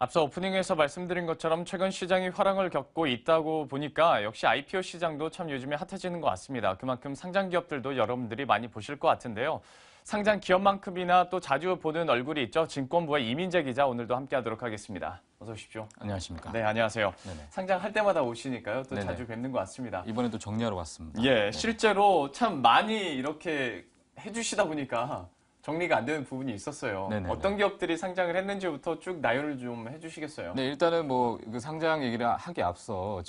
앞서 오프닝에서 말씀드린 것처럼 최근 시장이 화랑을 겪고 있다고 보니까 역시 IPO 시장도 참 요즘에 핫해지는 것 같습니다. 그만큼 상장 기업들도 여러분들이 많이 보실 것 같은데요. 상장 기업만큼이나 또 자주 보는 얼굴이 있죠. 증권부의 이민재 기자 오늘도 함께하도록 하겠습니다. 어서 오십시오. 안녕하십니까. 네, 안녕하세요. 네네. 상장할 때마다 오시니까요. 또 네네. 자주 뵙는 것 같습니다. 이번에도 정리하러 왔습니다. 예, 네네. 실제로 참 많이 이렇게 해주시다 보니까 정리가 안 되는 부분이 있었어요. 네네네. 어떤 기업들이 상장을 했는지부터 쭉 나열을 좀 해주시겠어요? 네, 일단은 뭐 그 상장 얘기를 하기 앞서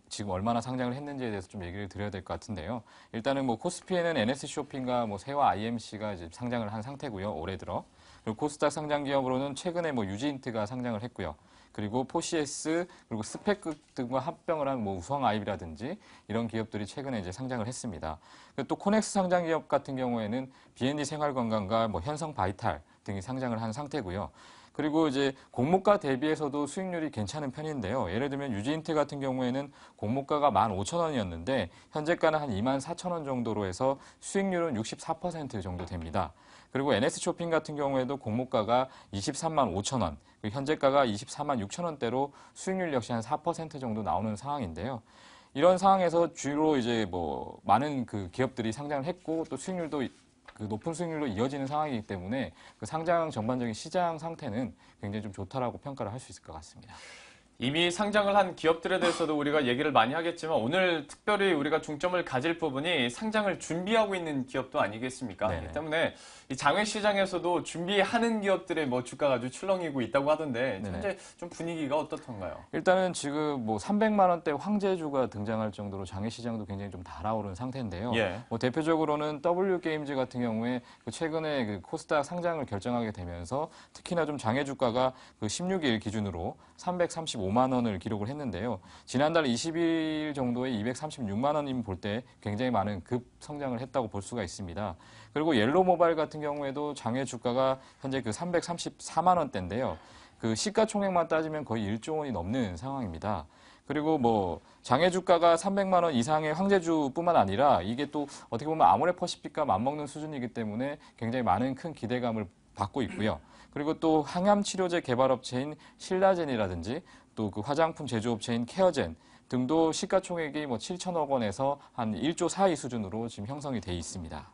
지금 얼마나 상장을 했는지에 대해서 좀 얘기를 드려야 될 것 같은데요. 일단은 뭐 코스피에는 NS쇼핑과 뭐 세와 IMC가 이제 상장을 한 상태고요. 올해 들어. 그리고 코스닥 상장 기업으로는 최근에 뭐 유지인트가 상장을 했고요. 그리고 포시에스 그리고 스펙 등과 합병을 한 뭐 우성 아이비라든지 이런 기업들이 최근에 이제 상장을 했습니다. 또 코넥스 상장 기업 같은 경우에는 B&D 생활건강과 뭐 현성 바이탈 등이 상장을 한 상태고요. 그리고 이제 공모가 대비해서도 수익률이 괜찮은 편인데요. 예를 들면 유지인트 같은 경우에는 공모가가 15,000원이었는데 현재가는 한 24,000원 정도로 해서 수익률은 64% 정도 됩니다. 그리고 NS쇼핑 같은 경우에도 공모가가 23만 5천원, 현재가가 24만 6천원대로 수익률 역시 한 4% 정도 나오는 상황인데요. 이런 상황에서 주로 이제 뭐 많은 그 기업들이 상장을 했고 또 수익률도 그 높은 수익률로 이어지는 상황이기 때문에 그 상장 전반적인 시장 상태는 굉장히 좀 좋다라고 평가를 할 수 있을 것 같습니다. 이미 상장을 한 기업들에 대해서도 우리가 얘기를 많이 하겠지만 오늘 특별히 우리가 중점을 가질 부분이 상장을 준비하고 있는 기업도 아니겠습니까? 네네. 이 때문에 이 장외 시장에서도 준비하는 기업들의 뭐 주가가 아주 출렁이고 있다고 하던데 네네. 현재 좀 분위기가 어떻던가요? 일단은 지금 뭐 300만 원대 황제주가 등장할 정도로 장외 시장도 굉장히 좀 달아오른 상태인데요. 예. 뭐 대표적으로는 W게임즈 같은 경우에 그 최근에 그 코스닥 상장을 결정하게 되면서 특히나 좀 장외 주가가 그 16일 기준으로 335만 원을 기록을 했는데요. 지난달 20일 정도에 236만 원이면 볼 때 굉장히 많은 급 성장을 했다고 볼 수가 있습니다. 그리고 옐로우 모바일 같은 경우에도 장외 주가가 현재 그 334만 원대인데요. 그 시가총액만 따지면 거의 1조 원이 넘는 상황입니다. 그리고 뭐 장외 주가가 300만 원 이상의 황제주뿐만 아니라 이게 또 어떻게 보면 아모레퍼시픽과 맞먹는 수준이기 때문에 굉장히 많은 큰 기대감을 받고 있고요. 그리고 또 항암 치료제 개발업체인 신라젠이라든지 또 그 화장품 제조업체인 케어젠 등도 시가총액이 뭐 7천억 원에서 한 1조 사이 수준으로 지금 형성이 돼 있습니다.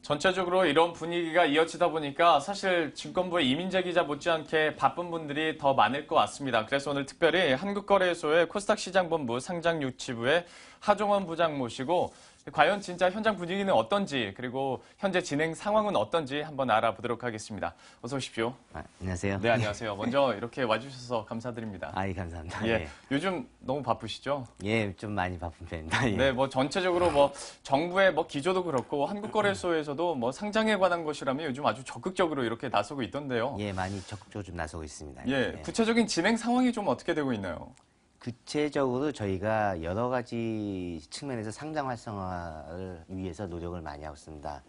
전체적으로 이런 분위기가 이어지다 보니까 사실 증권부의 이민재 기자 못지않게 바쁜 분들이 더 많을 것 같습니다. 그래서 오늘 특별히 한국거래소의 코스닥 시장본부 상장유치부의 하종원 부장 모시고 과연 진짜 현장 분위기는 어떤지 그리고 현재 진행 상황은 어떤지 한번 알아보도록 하겠습니다. 어서 오십시오. 안녕하세요. 네, 안녕하세요. 먼저 이렇게 와주셔서 감사드립니다. 예, 감사합니다. 예, 요즘 너무 바쁘시죠? 예, 좀 많이 바쁜 편입니다. 예. 네, 뭐 전체적으로 뭐 정부의 뭐 기조도 그렇고 한국거래소에서도 뭐 상장에 관한 것이라면 요즘 아주 적극적으로 이렇게 나서고 있던데요. 예, 많이 적극적으로 좀 나서고 있습니다. 예, 구체적인 진행 상황이 좀 어떻게 되고 있나요? 구체적으로 저희가 여러 가지 측면에서 상장 활성화를 위해서 노력을 많이 하고 있습니다.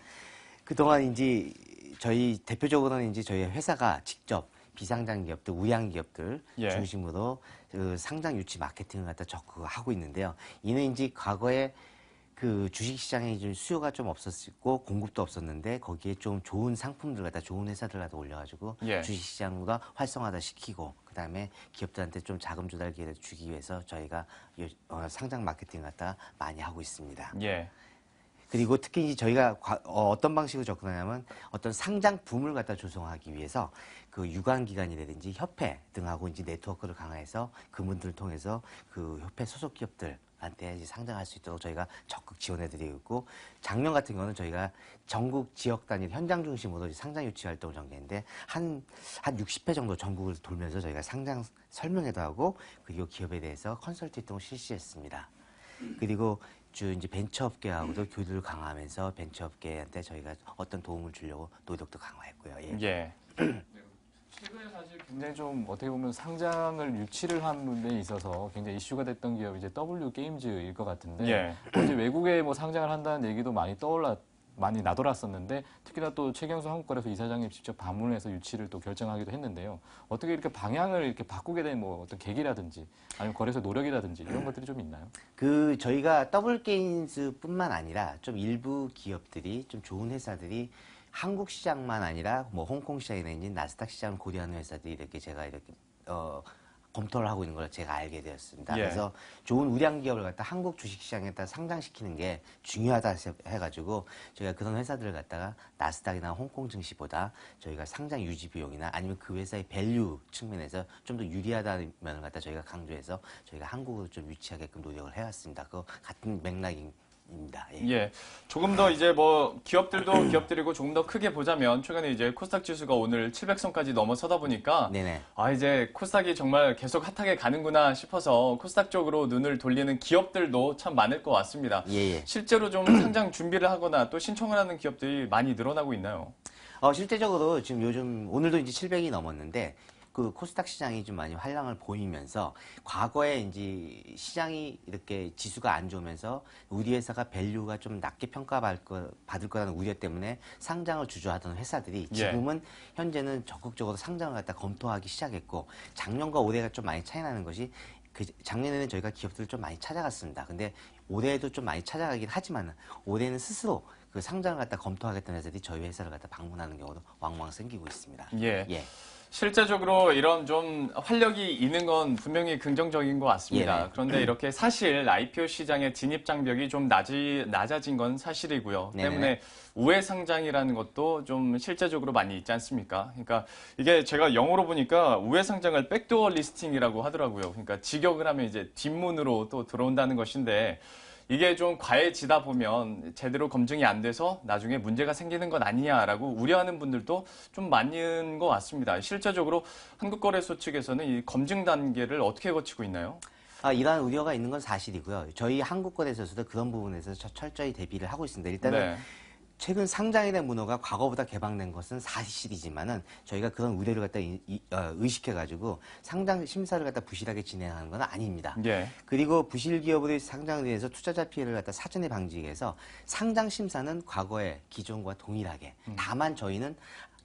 그동안 이제 저희 대표적으로는 이제 저희 회사가 직접 비상장 기업들, 우량 기업들 예. 중심으로 그 상장 유치 마케팅을 갖다 적극하고 있는데요. 이는 이제 과거에 그 주식시장에 좀 수요가 좀 없었고 공급도 없었는데 거기에 좀 좋은 상품들 갖다 좋은 회사들 갖다 올려가지고 예. 주식시장보다 활성화다 시키고 그다음에 기업들한테 좀 자금 조달 기회를 주기 위해서 저희가 상장 마케팅 갖다 많이 하고 있습니다. 예. 그리고 특히 이제 저희가 어떤 방식으로 접근하냐면 어떤 상장품을 갖다 조성하기 위해서 그 유관기관이라든지 협회 등하고 이제 네트워크를 강화해서 그분들을 통해서 그 협회 소속 기업들한테 이제 상장할 수 있도록 저희가 적극 지원해드리고 있고 작년 같은 경우는 저희가 전국 지역 단위 현장 중심으로 이제 상장 유치 활동을 전개했는데 한 60회 정도 전국을 돌면서 저희가 상장 설명회도 하고 그리고 기업에 대해서 컨설팅 활동을 실시했습니다. 그리고 이제 벤처업계하고도 교류를 강화하면서 벤처업계한테 저희가 어떤 도움을 주려고 노력도 강화했고요. 예. 예. 최근에 사실 굉장히 좀 어떻게 보면 상장을 유치를 하는 데 있어서 굉장히 이슈가 됐던 기업이 이제 W게임즈일 것 같은데 예. 이제 외국에 뭐 상장을 한다는 얘기도 많이 나돌았었는데 특히나 또 최경수 한국거래소 이사장님 직접 방문해서 유치를 또 결정하기도 했는데요. 어떻게 이렇게 방향을 이렇게 바꾸게 된 뭐 어떤 계기라든지 아니면 거래소 노력이라든지 이런 것들이 좀 있나요? 그 저희가 더블게임즈뿐만 아니라 좀 일부 기업들이 좀 좋은 회사들이 한국 시장만 아니라 뭐 홍콩 시장이나 나스닥 시장을 고려하는 회사들이 이렇게 제가 이렇게 검토를 하고 있는 걸 제가 알게 되었습니다. 예. 그래서 좋은 우량 기업을 갖다 한국 주식시장에다 상장시키는 게 중요하다 해가지고 저희가 그런 회사들을 갖다가 나스닥이나 홍콩 증시보다 저희가 상장 유지 비용이나 아니면 그 회사의 밸류 측면에서 좀 더 유리하다는 면을 갖다 저희가 강조해서 저희가 한국으로 좀 유치하게끔 노력을 해왔습니다. 그 같은 맥락입니다. 예. 예. 조금 더 이제 뭐 기업들도 기업들이고 조금 더 크게 보자면 최근에 이제 코스닥 지수가 오늘 700선까지 넘어서다 보니까 네네. 아 이제 코스닥이 정말 계속 핫하게 가는구나 싶어서 코스닥 쪽으로 눈을 돌리는 기업들도 참 많을 것 같습니다. 예. 실제로 좀 상장 준비를 하거나 또 신청을 하는 기업들이 많이 늘어나고 있나요? 실제적으로 지금 요즘 오늘도 이제 700이 넘었는데 그 코스닥 시장이 좀 많이 활랑을 보이면서 과거에 이제 시장이 이렇게 지수가 안 좋으면서 우리 회사가 밸류가 좀 낮게 평가받을 거라는 우려 때문에 상장을 주저하던 회사들이 지금은 현재는 적극적으로 상장을 갖다 검토하기 시작했고 작년과 올해가 좀 많이 차이 나는 것이 그 작년에는 저희가 기업들을 좀 많이 찾아갔습니다. 근데 올해에도 좀 많이 찾아가긴 하지만 올해는 스스로 그 상장을 갖다 검토하겠다는 회사들이 저희 회사를 갖다 방문하는 경우도 왕왕 생기고 있습니다. 예. 예. 실제적으로 이런 좀 활력이 있는 건 분명히 긍정적인 것 같습니다. 예. 그런데 이렇게 사실 IPO 시장의 진입 장벽이 좀 낮아진 건 사실이고요. 네네. 때문에 우회 상장이라는 것도 좀 실제적으로 많이 있지 않습니까? 그러니까 이게 제가 영어로 보니까 우회 상장을 백도어 리스팅이라고 하더라고요. 그러니까 직역을 하면 이제 뒷문으로 또 들어온다는 것인데 이게 좀 과해지다 보면 제대로 검증이 안 돼서 나중에 문제가 생기는 건 아니냐라고 우려하는 분들도 좀 많은 것 같습니다. 실제적으로 한국거래소 측에서는 이 검증 단계를 어떻게 거치고 있나요? 이러한 우려가 있는 건 사실이고요. 저희 한국거래소에서도 그런 부분에서 철저히 대비를 하고 있습니다. 일단은 네. 최근 상장에 대한 문호가 과거보다 개방된 것은 사실이지만은 저희가 그런 우려를 갖다 의식해가지고 상장 심사를 갖다 부실하게 진행하는 건 아닙니다. 예. 그리고 부실 기업의 상장에 대해서 투자자 피해를 갖다 사전에 방지해서 상장 심사는 과거의 기존과 동일하게 다만 저희는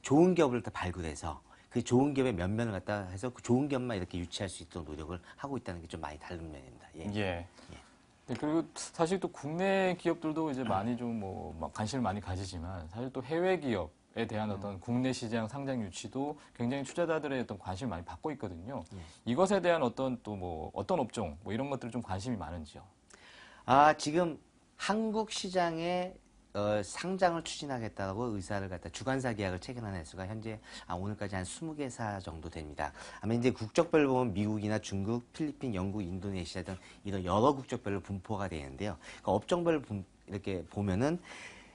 좋은 기업을 다 발굴해서 그 좋은 기업의 면면을 갖다 해서 그 좋은 기업만 이렇게 유치할 수 있도록 노력을 하고 있다는 게 좀 많이 다른 면입니다. 예. 예. 네, 그리고 사실 또 국내 기업들도 이제 많이 좀 뭐 관심을 많이 가지지만 사실 또 해외 기업에 대한 어떤 국내 시장 상장 유치도 굉장히 투자자들의 어떤 관심을 많이 받고 있거든요. 이것에 대한 어떤 또 뭐 어떤 업종 뭐 이런 것들 좀 관심이 많은지요. 지금 한국 시장에 상장을 추진하겠다고 의사를 갖다 주관사 계약을 체결한 횟수가 현재 오늘까지 한 20개사 정도 됩니다. 아마 이제 국적별로 보면 미국이나 중국, 필리핀, 영국, 인도네시아 등 이런 여러 국적별로 분포가 되는데요. 그 업종별로 이렇게 보면은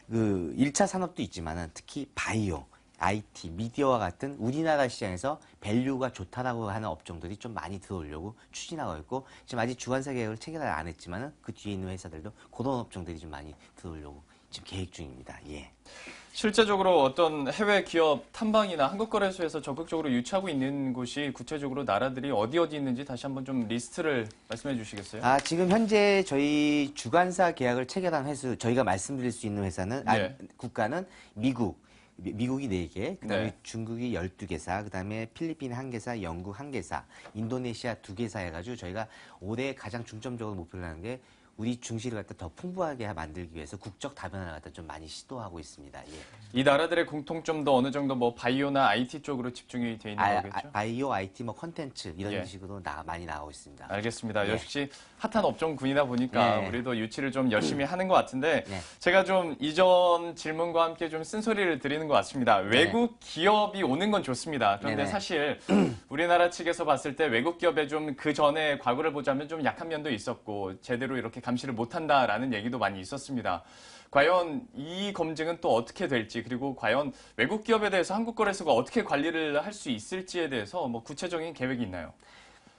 그 1차 산업도 있지만은 특히 바이오, IT, 미디어와 같은 우리나라 시장에서 밸류가 좋다라고 하는 업종들이 좀 많이 들어오려고 추진하고 있고 지금 아직 주관사 계약을 체결을 안 했지만은 그 뒤에 있는 회사들도 그런 업종들이 좀 많이 들어오려고 지금 계획 중입니다. 예. 실제적으로 어떤 해외 기업 탐방이나 한국거래소에서 적극적으로 유치하고 있는 곳이 구체적으로 나라들이 어디 있는지 다시 한번 좀 리스트를 말씀해 주시겠어요? 지금 현재 저희 주관사 계약을 체결한 횟수, 저희가 말씀드릴 수 있는 회사는, 네. 국가는 미국이 4개, 그 다음에 네. 중국이 12개사, 그 다음에 필리핀 1개사, 영국 1개사, 인도네시아 2개사 해가지고 저희가 올해 가장 중점적으로 목표를 하는 게 우리 중시를 갖다 더 풍부하게 만들기 위해서 국적 다변화를 갖다 좀 많이 시도하고 있습니다. 예. 이 나라들의 공통점도 어느 정도 뭐 바이오나 IT 쪽으로 집중이 돼 있는 거겠죠? 바이오, IT, 뭐 컨텐츠 이런 예. 식으로 많이 나오고 있습니다. 알겠습니다. 예. 역시 핫한 업종군이다 보니까 네. 우리도 유치를 좀 열심히 하는 것 같은데 네. 제가 좀 이전 질문과 함께 좀 쓴소리를 드리는 것 같습니다. 외국 기업이 오는 건 좋습니다. 그런데 네네. 사실 우리나라 측에서 봤을 때 외국 기업에 좀 그 전에 과거를 보자면 좀 약한 면도 있었고 제대로 이렇게 감시를 못한다라는 얘기도 많이 있었습니다. 과연 이 검증은 또 어떻게 될지 그리고 과연 외국 기업에 대해서 한국거래소가 어떻게 관리를 할 수 있을지에 대해서 뭐 구체적인 계획이 있나요?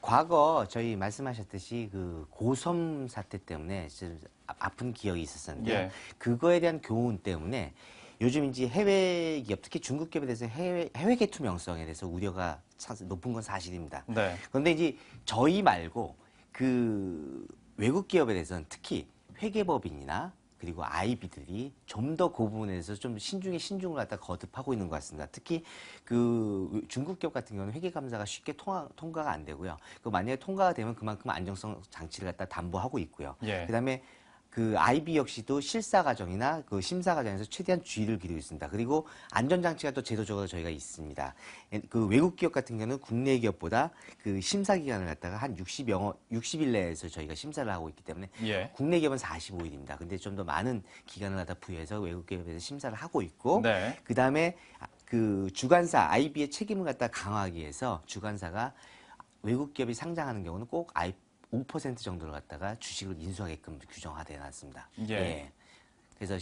과거 저희 말씀하셨듯이 그 고섬 사태 때문에 좀 아픈 기억이 있었었는데 예. 그거에 대한 교훈 때문에 요즘 이제 해외 기업 특히 중국 기업에 대해서 해외 개투명성에 대해서 우려가 높은 건 사실입니다. 네. 그런데 이제 저희 말고 그 외국 기업에 대해서는 특히 회계법인이나 그리고 IB들이 좀 더 그 부분에 대해서 좀 신중을 갖다 거듭하고 있는 것 같습니다. 특히 그 중국 기업 같은 경우는 회계 감사가 쉽게 통과가 안 되고요. 그 만약에 통과가 되면 그만큼 안정성 장치를 갖다 담보하고 있고요. 예. 그다음에 그 IB 역시도 실사 과정이나 그 심사 과정에서 최대한 주의를 기울이고 있습니다. 그리고 안전장치가 또 제도적으로 저희가 있습니다. 그 외국 기업 같은 경우는 국내 기업보다 그 심사 기간을 갖다가 한 60일 내에서 저희가 심사를 하고 있기 때문에 예. 국내 기업은 45일입니다. 근데 좀 더 많은 기간을 갖다 부여해서 외국 기업에서 심사를 하고 있고 네. 그다음에 그 주관사 IB의 책임을 갖다 강화하기 위해서 주관사가 외국 기업이 상장하는 경우는 꼭 5% 정도를 갖다가 주식을 인수하게끔 규정화되어 놨습니다. 예. 그래서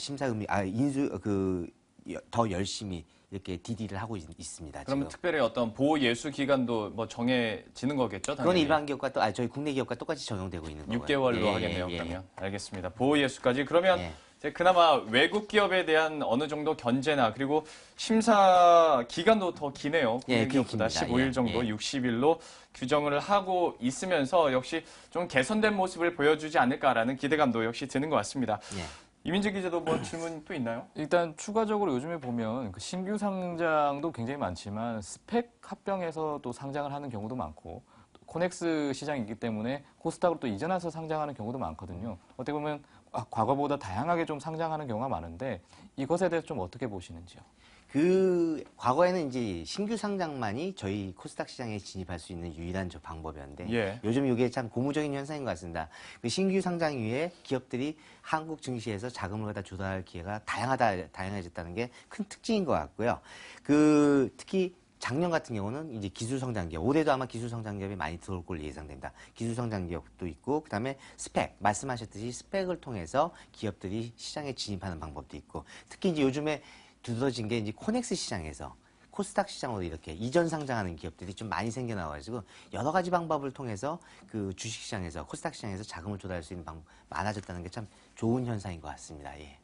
더 열심히 이렇게 DD를 하고 있습니다. 그러면 지금. 특별히 어떤 보호 예수 기간도 뭐 정해지는 거겠죠? 그건 당연히. 일반 기업과 저희 국내 기업과 똑같이 적용되고 있는 거고요. 6개월로 예, 하겠네요. 예, 예. 그러면 알겠습니다. 보호 예수까지 그러면 예. 이제 그나마 외국 기업에 대한 어느 정도 견제나 그리고 심사 기간도 더 기네요. 예, 국내 기업보다 깁니다. 15일 예, 정도, 예. 60일로 규정을 하고 있으면서 역시 좀 개선된 모습을 보여주지 않을까라는 기대감도 역시 드는 것 같습니다. 예. 이민재 기자도 뭐 질문 또 있나요? 일단 추가적으로 요즘에 보면 그 신규 상장도 굉장히 많지만 스펙 합병해서 또 상장을 하는 경우도 많고 또 코넥스 시장이 있기 때문에 코스닥으로 또 이전해서 상장하는 경우도 많거든요. 어떻게 보면 과거보다 다양하게 좀 상장하는 경우가 많은데 이것에 대해서 좀 어떻게 보시는지요? 그 과거에는 이제 신규 상장만이 저희 코스닥 시장에 진입할 수 있는 유일한 방법이었는데 예. 요즘 이게 참 고무적인 현상인 것 같습니다. 그 신규 상장 이후에 기업들이 한국 증시에서 자금을 갖다 조달할 기회가 다양해졌다는 게 큰 특징인 것 같고요. 그 특히 작년 같은 경우는 이제 기술성장 기업, 올해도 아마 기술성장 기업이 많이 들어올 걸로 예상됩니다. 기술성장 기업도 있고, 그 다음에 스펙, 말씀하셨듯이 스펙을 통해서 기업들이 시장에 진입하는 방법도 있고, 특히 이제 요즘에 두드러진 게 이제 코넥스 시장에서 코스닥 시장으로 이렇게 이전 상장하는 기업들이 좀 많이 생겨나가지고 여러 가지 방법을 통해서 그 주식 시장에서 코스닥 시장에서 자금을 조달할 수 있는 방법 많아졌다는 게 참 좋은 현상인 것 같습니다. 예.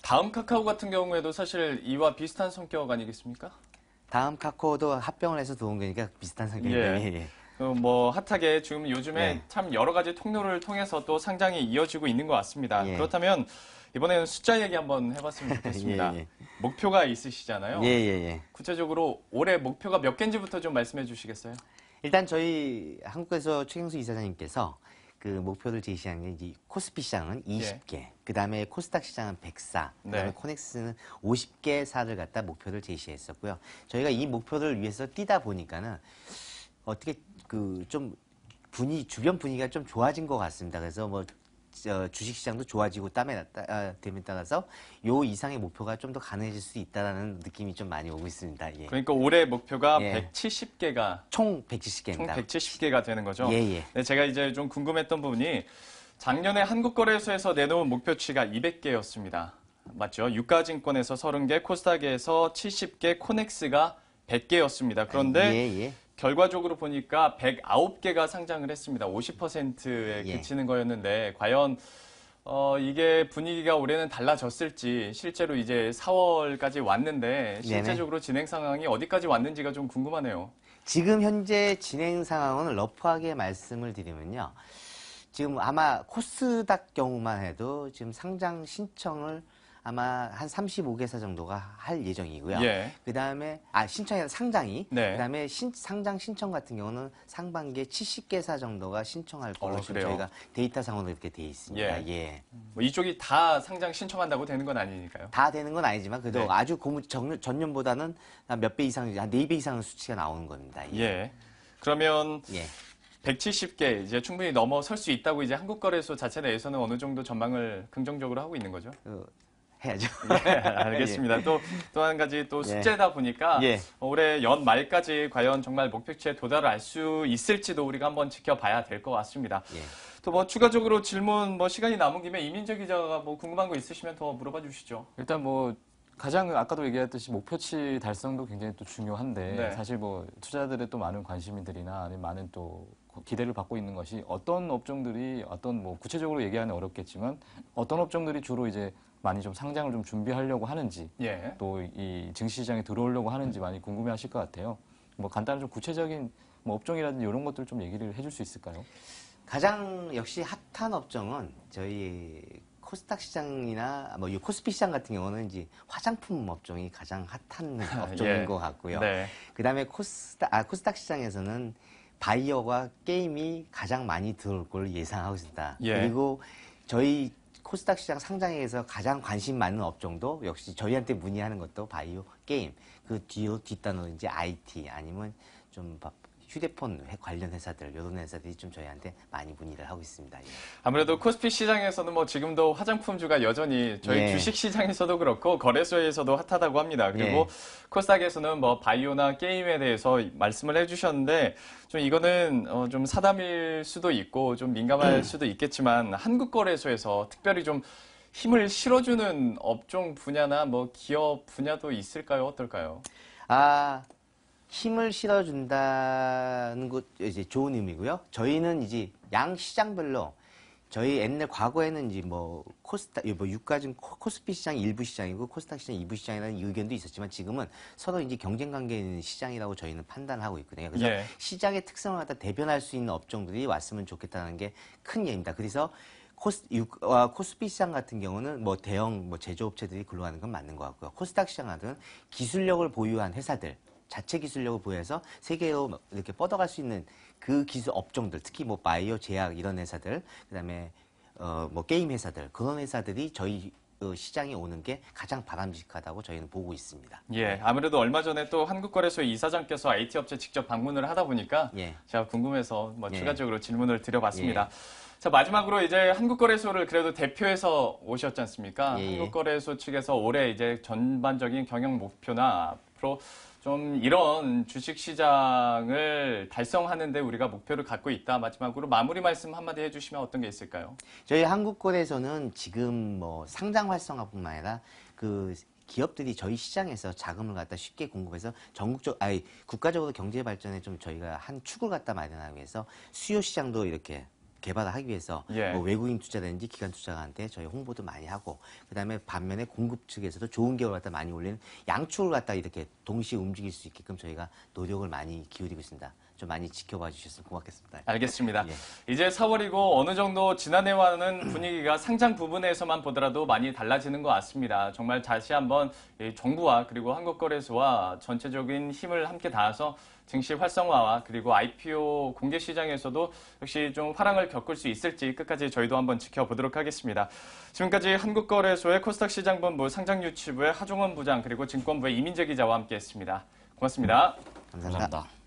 다음 카카오 같은 경우에도 사실 이와 비슷한 성격 아니겠습니까? 다음 카카오도 합병을 해서 들어온 거니까 비슷한 성격인데. 예. 예. 뭐 핫하게 지금 요즘에 네. 참 여러 가지 통로를 통해서 또 상장이 이어지고 있는 것 같습니다. 예. 그렇다면 이번에는 숫자 얘기 한번 해봤으면 좋겠습니다. 예, 예. 목표가 있으시잖아요. 예, 예, 예. 구체적으로 올해 목표가 몇 개인지부터 좀 말씀해 주시겠어요? 일단 저희 한국에서 최경수 이사장님께서 그 목표를 제시한 게 이제 코스피 시장은 20개, 그 다음에 코스닥 시장은 104, 그 다음에 네. 코넥스는 50개 사를 갖다 목표를 제시했었고요. 저희가 이 목표를 위해서 뛰다 보니까는 어떻게 그 좀 주변 분위기가 좀 좋아진 것 같습니다. 그래서 뭐 주식 시장도 좋아지고 됨에 따라서 요 이상의 목표가 좀 더 가능해질 수 있다라는 느낌이 좀 많이 오고 있습니다. 예. 그러니까 올해 목표가 예. 170개가 총 총 170개입니다. 170개가 되는 거죠. 예, 예. 네, 제가 이제 좀 궁금했던 부분이 작년에 한국거래소에서 내놓은 목표치가 200개였습니다. 맞죠? 유가증권에서 30개, 코스닥에서 70개, 코넥스가 100개였습니다. 그런데 예, 예. 결과적으로 보니까 109개가 상장을 했습니다. 50%에 예. 그치는 거였는데 과연 이게 분위기가 올해는 달라졌을지 실제로 이제 4월까지 왔는데 실제적으로 진행 상황이 어디까지 왔는지가 좀 궁금하네요. 지금 현재 진행 상황은 러프하게 말씀을 드리면요. 지금 아마 코스닥 경우만 해도 지금 상장 신청을 아마 한 35개사 정도가 할 예정이고요. 예. 그 다음에, 신청이 아니라 상장이. 네. 그 다음에 상장 신청 같은 경우는 상반기에 70개사 정도가 신청할 걸로 지금 그래요? 저희가 데이터상으로 이렇게 돼 있습니다. 예. 예. 뭐 이쪽이 다 상장 신청한다고 되는 건 아니니까요. 다 되는 건 아니지만 그래도 네. 아주 전년보다는 한 몇 배 이상, 한 4배 이상의 수치가 나오는 겁니다. 예. 그러면 예. 170개 이제 충분히 넘어설 수 있다고 이제 한국거래소 자체 내에서는 어느 정도 전망을 긍정적으로 하고 있는 거죠. 해야죠. 네, 알겠습니다. 또 한 가지 또 숙제다 보니까 예. 올해 연 말까지 과연 정말 목표치에 도달을 할 수 있을지도 우리가 한번 지켜봐야 될 것 같습니다. 예. 또 뭐 추가적으로 질문 뭐 시간이 남은 김에 이민재 기자가 뭐 궁금한 거 있으시면 더 물어봐 주시죠. 일단 뭐 가장 아까도 얘기했듯이 목표치 달성도 굉장히 또 중요한데 네. 사실 뭐 투자들의 또 많은 관심들이나 아니면 많은 또 기대를 받고 있는 것이 어떤 업종들이 어떤 뭐 구체적으로 얘기하는 어렵겠지만 어떤 업종들이 주로 이제 많이 좀 상장을 좀 준비하려고 하는지 예. 또 이 증시시장에 들어오려고 하는지 많이 궁금해하실 것 같아요. 뭐 간단한 좀 구체적인 뭐 업종이라든지 이런 것들 좀 얘기를 해줄 수 있을까요? 가장 역시 핫한 업종은 저희 코스닥 시장이나 뭐 이 코스피 시장 같은 경우는 이제 화장품 업종이 가장 핫한 업종인 예. 것 같고요. 네. 그다음에 코스닥 시장에서는 바이오와 게임이 가장 많이 들어올 걸 예상하고 있습니다. 예. 그리고 저희 코스닥 시장 상장에서 가장 관심 많은 업종도 역시 저희한테 문의하는 것도 바이오, 게임, 그 뒤로 뒷단으로 이제 IT 아니면 좀 휴대폰 관련 회사들, 이런 회사들이 좀 저희한테 많이 문의를 하고 있습니다. 예. 아무래도 코스피 시장에서는 뭐 지금도 화장품주가 여전히 저희 예. 주식 시장에서도 그렇고 거래소에서도 핫하다고 합니다. 그리고 예. 코스닥에서는 뭐 바이오나 게임에 대해서 말씀을 해주셨는데 좀 이거는 좀 사담일 수도 있고 좀 민감할 수도 있겠지만 한국거래소에서 특별히 좀 힘을 실어주는 업종 분야나 뭐 기업 분야도 있을까요? 어떨까요? 힘을 실어준다는 것 이제 좋은 의미고요. 저희는 이제 양 시장별로 저희 옛날 과거에는 이제 뭐 코스닥, 뭐 유가증 코스피 시장 일부 시장이고 코스닥 시장 일부 시장이라는 의견도 있었지만 지금은 서로 이제 경쟁 관계에 있는 시장이라고 저희는 판단하고 있거든요. 그래서 예. 시장의 특성을 갖다 대변할 수 있는 업종들이 왔으면 좋겠다는 게 큰 예입니다. 그래서 코스피 시장 같은 경우는 뭐 대형 뭐 제조업체들이 근로하는 건 맞는 것 같고요. 코스닥 시장 같은 기술력을 보유한 회사들, 자체 기술력을 보유해서 세계로 이렇게 뻗어갈 수 있는 그 기술 업종들, 특히 뭐 바이오, 제약 이런 회사들, 그다음에 뭐 게임 회사들, 그런 회사들이 저희 시장에 오는 게 가장 바람직하다고 저희는 보고 있습니다. 예, 아무래도 얼마 전에 또 한국거래소 이사장께서 IT 업체 직접 방문을 하다 보니까 예. 제가 궁금해서 뭐 예. 추가적으로 질문을 드려봤습니다. 자, 마지막으로 이제 한국거래소를 그래도 대표해서 오셨지 않습니까? 예, 예. 한국거래소 측에서 올해 이제 전반적인 경영 목표나 앞으로 좀 이런 주식시장을 달성하는데 우리가 목표를 갖고 있다. 마지막으로 마무리 말씀 한마디 해주시면 어떤 게 있을까요? 저희 한국거래소는 지금 뭐 상장 활성화뿐만 아니라 그 기업들이 저희 시장에서 자금을 갖다 쉽게 공급해서 국가적으로 경제 발전에 좀 저희가 한 축을 갖다 마련하기 위해서 수요 시장도 이렇게 개발을 하기 위해서 예. 뭐 외국인 투자자든지 기관 투자가한테 저희 홍보도 많이 하고 그다음에 반면에 공급 측에서도 좋은 기업을 갖다 많이 올리는 양축을 갖다 이렇게 동시에 움직일 수 있게끔 저희가 노력을 많이 기울이고 있습니다. 좀 많이 지켜봐 주셨으면 고맙겠습니다. 알겠습니다. 예. 이제 4월이고 어느 정도 지난해와는 분위기가 상장 부분에서만 보더라도 많이 달라지는 것 같습니다. 정말 다시 한번 이 정부와 그리고 한국거래소와 전체적인 힘을 함께 다해서 증시 활성화와 그리고 IPO 공개 시장에서도 역시 좀 화랑을 겪을 수 있을지 끝까지 저희도 한번 지켜보도록 하겠습니다. 지금까지 한국거래소의 코스닥 시장본부 상장유치부의 하종원 부장 그리고 증권부의 이민재 기자와 함께했습니다. 고맙습니다. 감사합니다. 감사합니다.